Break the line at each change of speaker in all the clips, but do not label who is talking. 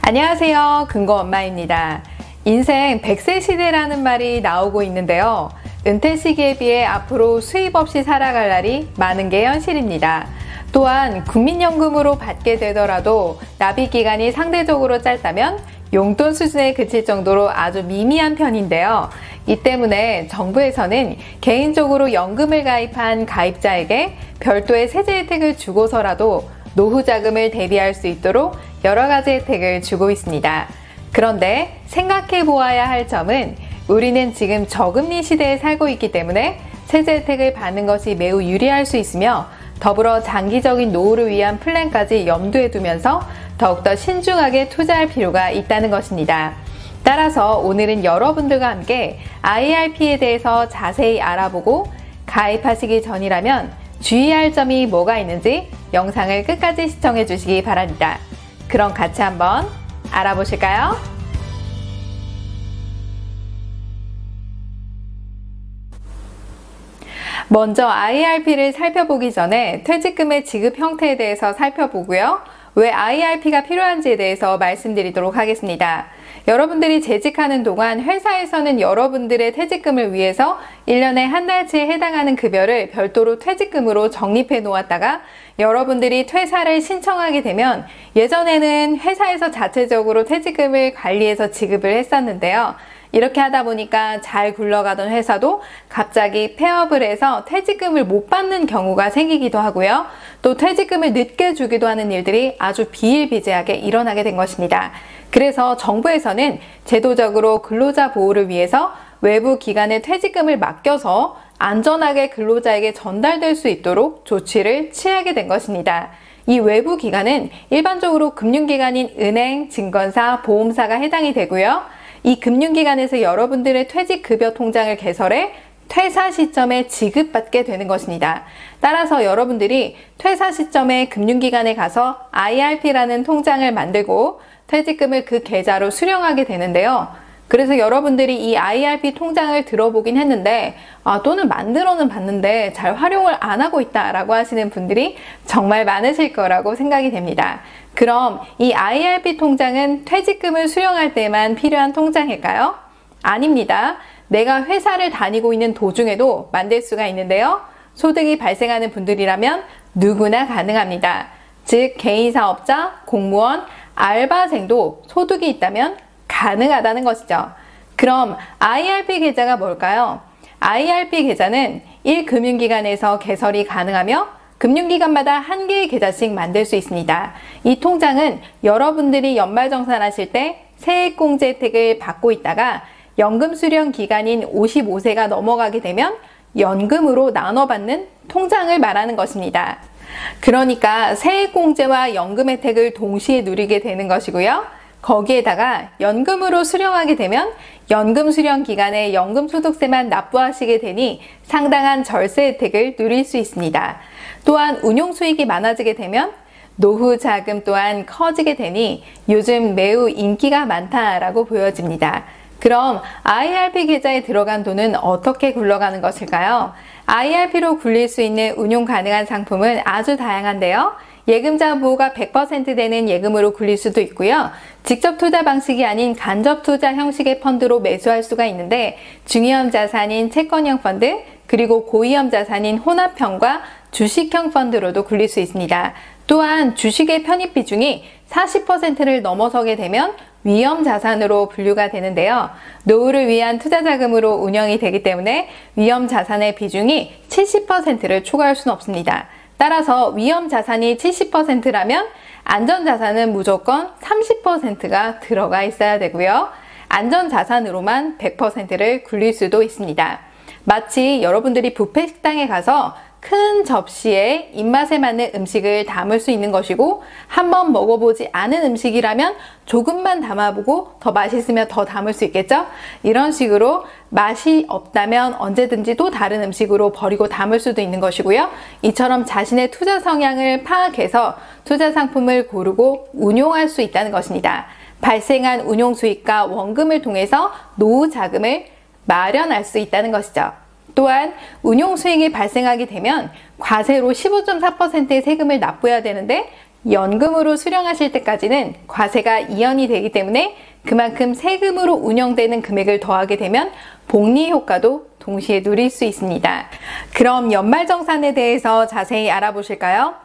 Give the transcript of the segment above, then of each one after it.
안녕하세요. 근고엄마입니다. 인생 100세 시대라는 말이 나오고 있는데요. 은퇴 시기에 비해 앞으로 수입 없이 살아갈 날이 많은 게 현실입니다. 또한 국민연금으로 받게 되더라도 납입 기간이 상대적으로 짧다면 용돈 수준에 그칠 정도로 아주 미미한 편인데요. 이 때문에 정부에서는 개인적으로 연금을 가입한 가입자에게 별도의 세제 혜택을 주고서라도 노후 자금을 대비할 수 있도록 여러 가지 혜택을 주고 있습니다. 그런데 생각해 보아야 할 점은 우리는 지금 저금리 시대에 살고 있기 때문에 세제 혜택을 받는 것이 매우 유리할 수 있으며 더불어 장기적인 노후를 위한 플랜까지 염두에 두면서 더욱더 신중하게 투자할 필요가 있다는 것입니다. 따라서 오늘은 여러분들과 함께 IRP에 대해서 자세히 알아보고 가입하시기 전이라면 주의할 점이 뭐가 있는지 영상을 끝까지 시청해 주시기 바랍니다. 그럼 같이 한번 알아보실까요? 먼저 IRP를 살펴보기 전에 퇴직금의 지급 형태에 대해서 살펴보고요. 왜 IRP가 필요한지에 대해서 말씀드리도록 하겠습니다. 여러분들이 재직하는 동안 회사에서는 여러분들의 퇴직금을 위해서 1년에 한 달치에 해당하는 급여를 별도로 퇴직금으로 적립해 놓았다가 여러분들이 퇴사를 신청하게 되면 예전에는 회사에서 자체적으로 퇴직금을 관리해서 지급을 했었는데요. 이렇게 하다 보니까 잘 굴러가던 회사도 갑자기 폐업을 해서 퇴직금을 못 받는 경우가 생기기도 하고요. 또 퇴직금을 늦게 주기도 하는 일들이 아주 비일비재하게 일어나게 된 것입니다. 그래서 정부에서는 제도적으로 근로자 보호를 위해서 외부 기관에 퇴직금을 맡겨서 안전하게 근로자에게 전달될 수 있도록 조치를 취하게 된 것입니다. 이 외부 기관은 일반적으로 금융기관인 은행, 증권사, 보험사가 해당이 되고요. 이 금융기관에서 여러분들의 퇴직급여 통장을 개설해 퇴사 시점에 지급받게 되는 것입니다. 따라서 여러분들이 퇴사 시점에 금융기관에 가서 IRP라는 통장을 만들고 퇴직금을 그 계좌로 수령하게 되는데요. 그래서 여러분들이 이 IRP 통장을 들어보긴 했는데 또는 만들어는 봤는데 잘 활용을 안 하고 있다라고 하시는 분들이 정말 많으실 거라고 생각이 됩니다. 그럼 이 IRP 통장은 퇴직금을 수령할 때만 필요한 통장일까요? 아닙니다. 내가 회사를 다니고 있는 도중에도 만들 수가 있는데요. 소득이 발생하는 분들이라면 누구나 가능합니다. 즉 개인사업자, 공무원, 알바생도 소득이 있다면 가능하다는 것이죠. 그럼 IRP 계좌가 뭘까요? IRP 계좌는 1금융기관에서 개설이 가능하며 금융기관마다 한 개의 계좌씩 만들 수 있습니다. 이 통장은 여러분들이 연말정산하실 때 세액공제 혜택을 받고 있다가 연금 수령 기간인 55세가 넘어가게 되면 연금으로 나눠받는 통장을 말하는 것입니다. 그러니까 세액공제와 연금 혜택을 동시에 누리게 되는 것이고요. 거기에다가 연금으로 수령하게 되면 연금 수령 기간에 연금소득세만 납부하시게 되니 상당한 절세 혜택을 누릴 수 있습니다. 또한 운용수익이 많아지게 되면 노후 자금 또한 커지게 되니 요즘 매우 인기가 많다라고 보여집니다. 그럼 IRP 계좌에 들어간 돈은 어떻게 굴러가는 것일까요? IRP로 굴릴 수 있는 운용 가능한 상품은 아주 다양한데요. 예금자 보호가 100% 되는 예금으로 굴릴 수도 있고요. 직접 투자 방식이 아닌 간접 투자 형식의 펀드로 매수할 수가 있는데 중위험 자산인 채권형 펀드 그리고 고위험 자산인 혼합형과 주식형 펀드로도 굴릴 수 있습니다. 또한 주식의 편입 비중이 40%를 넘어서게 되면 위험 자산으로 분류가 되는데요. 노후를 위한 투자 자금으로 운영이 되기 때문에 위험 자산의 비중이 70%를 초과할 수는 없습니다. 따라서 위험 자산이 70%라면 안전 자산은 무조건 30%가 들어가 있어야 되고요. 안전 자산으로만 100%를 굴릴 수도 있습니다. 마치 여러분들이 뷔페 식당에 가서 큰 접시에 입맛에 맞는 음식을 담을 수 있는 것이고 한번 먹어보지 않은 음식이라면 조금만 담아보고 더 맛있으면 더 담을 수 있겠죠? 이런 식으로 맛이 없다면 언제든지 또 다른 음식으로 버리고 담을 수도 있는 것이고요. 이처럼 자신의 투자 성향을 파악해서 투자 상품을 고르고 운용할 수 있다는 것입니다. 발생한 운용 수익과 원금을 통해서 노후 자금을 마련할 수 있다는 것이죠. 또한 운용 수익이 발생하게 되면 과세로 15.4%의 세금을 납부해야 되는데 연금으로 수령하실 때까지는 과세가 이연이 되기 때문에 그만큼 세금으로 운영되는 금액을 더하게 되면 복리 효과도 동시에 누릴 수 있습니다. 그럼 연말정산에 대해서 자세히 알아보실까요?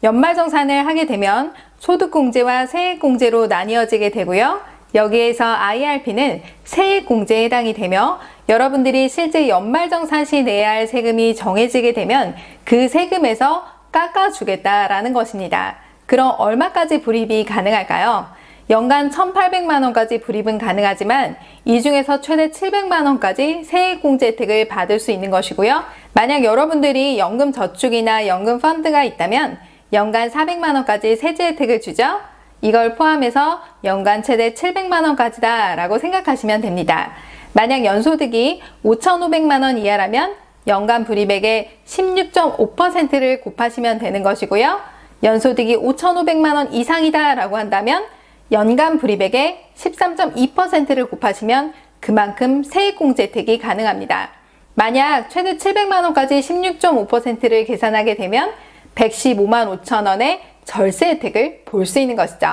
연말정산을 하게 되면 소득공제와 세액공제로 나뉘어지게 되고요. 여기에서 IRP는 세액공제에 해당이 되며 여러분들이 실제 연말정산 시 내야 할 세금이 정해지게 되면 그 세금에서 깎아주겠다라는 것입니다. 그럼 얼마까지 불입이 가능할까요? 연간 1,800만 원까지 불입은 가능하지만 이 중에서 최대 700만 원까지 세액공제 혜택을 받을 수 있는 것이고요. 만약 여러분들이 연금 저축이나 연금 펀드가 있다면 연간 400만 원까지 세제 혜택을 주죠. 이걸 포함해서 연간 최대 700만 원까지다 라고 생각하시면 됩니다. 만약 연소득이 5,500만 원 이하라면 연간 불입액의 16.5%를 곱하시면 되는 것이고요. 연소득이 5,500만 원 이상이다 라고 한다면 연간 불입액의 13.2%를 곱하시면 그만큼 세액공제 혜택이 가능합니다. 만약 최대 700만 원까지 16.5%를 계산하게 되면 115만 5천 원의 절세 혜택을 볼 수 있는 것이죠.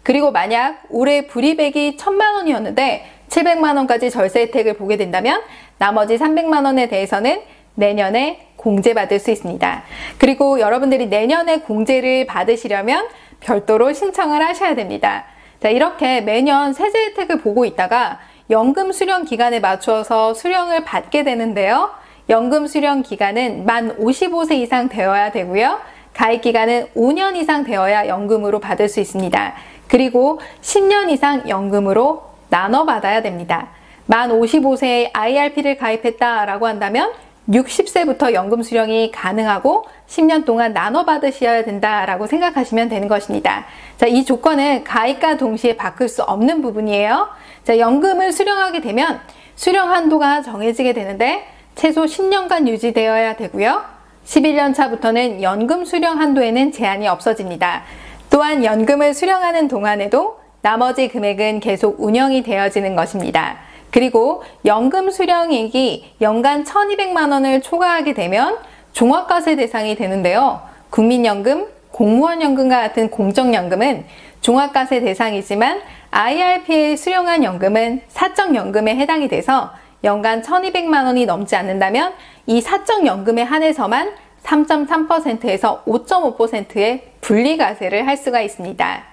그리고 만약 올해 불입액이 1,000만 원이었는데 700만 원까지 절세 혜택을 보게 된다면 나머지 300만 원에 대해서는 내년에 공제받을 수 있습니다. 그리고 여러분들이 내년에 공제를 받으시려면 별도로 신청을 하셔야 됩니다. 자, 이렇게 매년 세제 혜택을 보고 있다가 연금 수령 기간에 맞추어서 수령을 받게 되는데요. 연금 수령 기간은 만 55세 이상 되어야 되고요. 가입 기간은 5년 이상 되어야 연금으로 받을 수 있습니다. 그리고 10년 이상 연금으로 나눠 받아야 됩니다. 만 55세에 IRP를 가입했다라고 한다면 60세부터 연금 수령이 가능하고 10년 동안 나눠 받으셔야 된다라고 생각하시면 되는 것입니다. 자, 이 조건은 가입과 동시에 바꿀 수 없는 부분이에요. 자, 연금을 수령하게 되면 수령 한도가 정해지게 되는데 최소 10년간 유지되어야 되고요. 11년 차부터는 연금 수령 한도에는 제한이 없어집니다. 또한 연금을 수령하는 동안에도 나머지 금액은 계속 운영이 되어지는 것입니다. 그리고 연금 수령액이 연간 1,200만 원을 초과하게 되면 종합과세 대상이 되는데요. 국민연금, 공무원연금과 같은 공적연금은 종합과세 대상이지만 IRP에 수령한 연금은 사적연금에 해당이 돼서 연간 1,200만 원이 넘지 않는다면 이 사적연금에 한해서만 3.3%에서 5.5%의 분리과세를 할 수가 있습니다.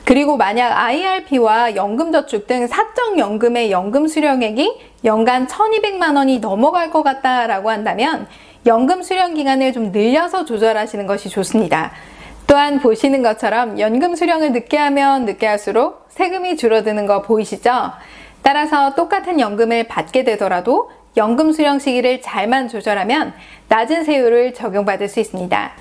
그리고 만약 IRP와 연금저축 등 사적연금의 연금 수령액이 연간 1,200만 원이 넘어갈 것 같다라고 한다면 연금 수령 기간을 좀 늘려서 조절하시는 것이 좋습니다. 또한 보시는 것처럼 연금 수령을 늦게 하면 늦게 할수록 세금이 줄어드는 거 보이시죠? 따라서 똑같은 연금을 받게 되더라도 연금 수령 시기를 잘만 조절하면 낮은 세율을 적용받을 수 있습니다.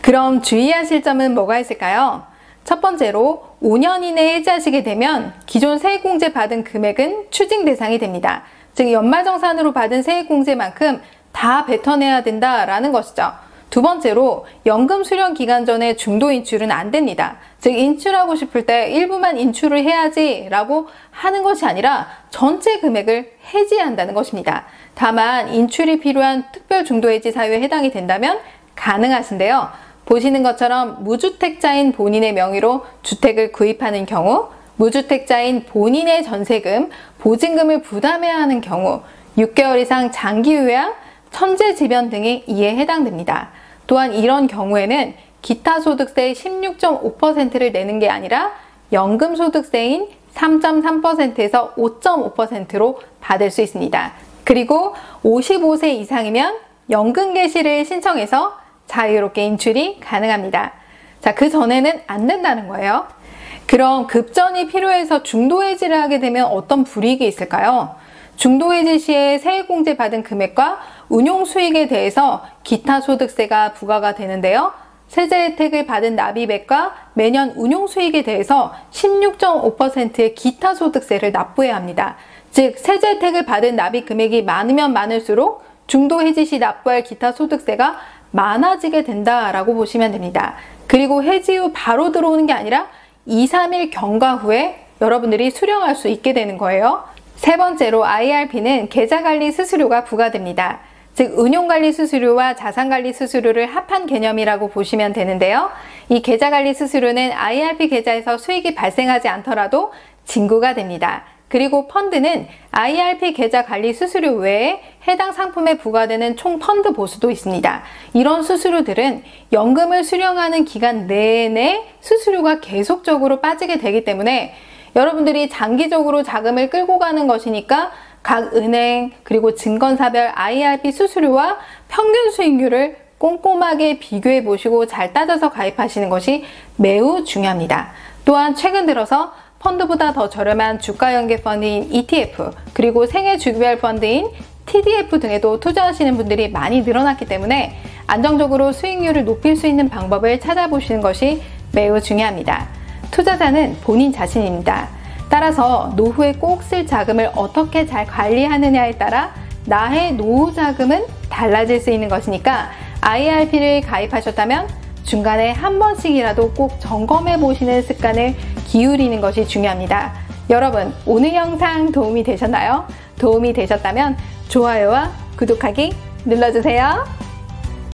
그럼 주의하실 점은 뭐가 있을까요? 첫 번째로 5년 이내에 해지하시게 되면 기존 세액공제 받은 금액은 추징 대상이 됩니다. 즉 연말정산으로 받은 세액공제만큼 다 뱉어내야 된다라는 것이죠. 두 번째로 연금 수령 기간 전에 중도 인출은 안 됩니다. 즉 인출하고 싶을 때 일부만 인출을 해야지 라고 하는 것이 아니라 전체 금액을 해지한다는 것입니다. 다만 인출이 필요한 특별 중도 해지 사유에 해당이 된다면 가능하신데요. 보시는 것처럼 무주택자인 본인의 명의로 주택을 구입하는 경우, 무주택자인 본인의 전세금, 보증금을 부담해야 하는 경우, 6개월 이상 장기 요양, 천재지변 등이 이에 해당됩니다. 또한 이런 경우에는 기타 소득세의 16.5%를 내는 게 아니라 연금 소득세인 3.3%에서 5.5%로 받을 수 있습니다. 그리고 55세 이상이면 연금 개시를 신청해서 자유롭게 인출이 가능합니다. 자, 그 전에는 안 된다는 거예요. 그럼 급전이 필요해서 중도 해지를 하게 되면 어떤 불이익이 있을까요? 중도 해지 시에 세액공제 받은 금액과 운용 수익에 대해서 기타 소득세가 부과가 되는데요. 세제 혜택을 받은 납입액과 매년 운용 수익에 대해서 16.5%의 기타 소득세를 납부해야 합니다. 즉 세제 혜택을 받은 납입 금액이 많으면 많을수록 중도 해지 시 납부할 기타 소득세가 많아지게 된다라고 보시면 됩니다. 그리고 해지 후 바로 들어오는 게 아니라 2, 3일 경과 후에 여러분들이 수령할 수 있게 되는 거예요. 세 번째로 IRP는 계좌관리 수수료가 부과됩니다. 즉 은용관리 수수료와 자산관리 수수료를 합한 개념이라고 보시면 되는데요. 이 계좌관리 수수료는 IRP 계좌에서 수익이 발생하지 않더라도 징구가 됩니다. 그리고 펀드는 IRP 계좌 관리 수수료 외에 해당 상품에 부과되는 총 펀드 보수도 있습니다. 이런 수수료들은 연금을 수령하는 기간 내내 수수료가 계속적으로 빠지게 되기 때문에 여러분들이 장기적으로 자금을 끌고 가는 것이니까 각 은행 그리고 증권사별 IRP 수수료와 평균 수익률을 꼼꼼하게 비교해 보시고 잘 따져서 가입하시는 것이 매우 중요합니다. 또한 최근 들어서 펀드보다 더 저렴한 주가연계 펀드인 ETF 그리고 생애 주기별 펀드인 TDF 등에도 투자하시는 분들이 많이 늘어났기 때문에 안정적으로 수익률을 높일 수 있는 방법을 찾아보시는 것이 매우 중요합니다. 투자자는 본인 자신입니다. 따라서 노후에 꼭 쓸 자금을 어떻게 잘 관리하느냐에 따라 나의 노후 자금은 달라질 수 있는 것이니까 IRP를 가입하셨다면 중간에 한 번씩이라도 꼭 점검해 보시는 습관을 기울이는 것이 중요합니다. 여러분, 오늘 영상 도움이 되셨나요? 도움이 되셨다면 좋아요와 구독하기 눌러주세요.